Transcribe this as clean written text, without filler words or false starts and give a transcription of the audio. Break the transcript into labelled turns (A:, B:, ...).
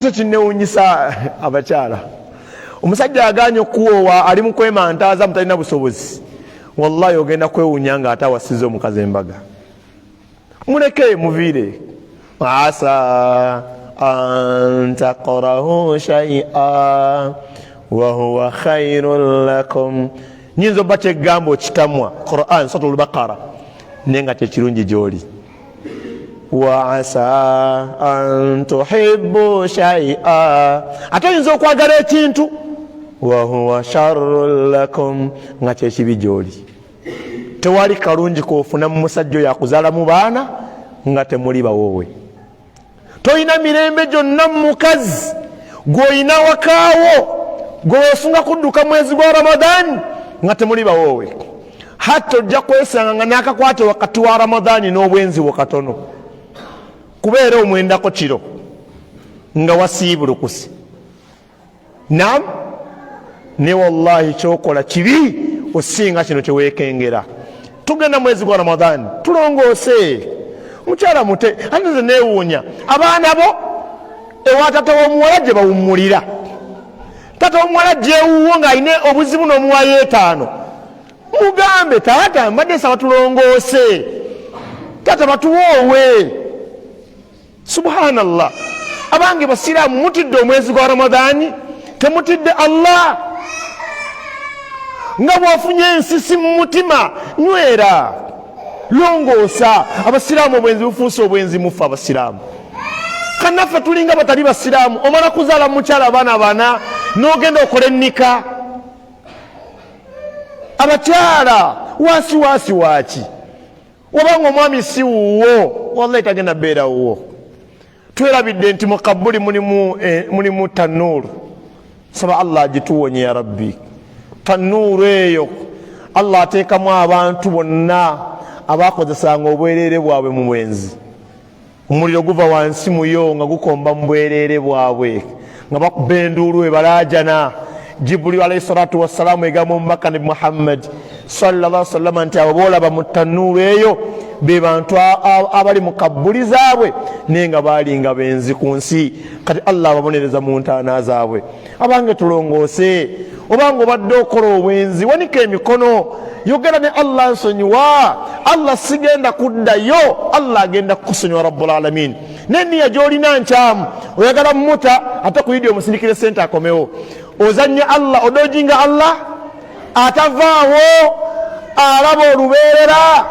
A: Kinewunyisa abakyala omusajja aganye okuwowa ali mu kwemantaaza mutalina busobozi wallahi ogenda kwewunya nga atawasiza omukazi embaga muleke muviire asa an taqrahu shay'a wa huwa khairul lakum nyinzo bache gambo kitamwa Quran suratul Baqara nenga tekirungi gyoli وعسى أن تحبوا شيئا أتوينزو kwagala ekintu وهو شر لكم ngate kibijoli tewali kalungi kofuna musajjo yakuzala mu baana ngate muli bawowe toyina mirembe jonna mukazi goyina wakawo gofunga kudduka mwezi gwa Ramadhan ngate muli bawowe hatta ojja kwesanga nga nakakwate wakati wa Ramadhan n'obwenzi wakatono kubeera omwendako kiro nga wasiibulukusi nam ne wallahi kyokola kibi osinga kino kyeweekengera tugenda mwezi gwa Ramadhan tulongoose mukyala mute anze neewuunya abaana bo ewa tata w'omuwala gye bawummulira tata w'omuwala gyewuwo ng'alina obuzibu n'omuwayo 5 mugambe taata mbadde saba tulongoose tata batuwoowe subhanallah abange basiramu mutidde omwezi gwa Ramadhani temutidde Allah nga bwafunye ensisi mu mutima nywera longoosa abasiramu obwenzi bufuuse obwenzi mufa abasiramu kanaffe tulinga batali basiramu omala kuzaala mukyala abaana bana n'ogenda okola ennika abakyala wasi waki wabanga omwami si wuwo wallahi tagenda beera wuwo twerabidde nti mukabbuli mulimu tanuru saba Allah agituwonye ya rabbi tanuru eyo Allah ateekamu abantu bonna abakozesanga obwereere bwabwe mu bwenzi omuliro guva wansi muyo nga gukomba mu bwereere bwabwe nga bakuba enduulu ebalajana Jibril alayhi salatu wassalamu egamba omubaka nabi Muhammad sallallahu alaihi wasallam nti abo boolaba mu tanuru eyo be bantu abali mu kabbuli zaabwe nenga balinga benzi ku nsi kati Allah ababonereza mu ntaana zaabwe abange tulongoose obanga obadde okola obwenzi wanika emikono yogera ne Allah nsonyiwa Allah sigenda kuddayo Allah agenda kukusonyiwa rabbul alamin neniya gyolina nkyamu oyagala mmuta ate kuyidi omusindikire sente akomewo ozanya Allah odojinga Allah atavaawo alaba olubeerera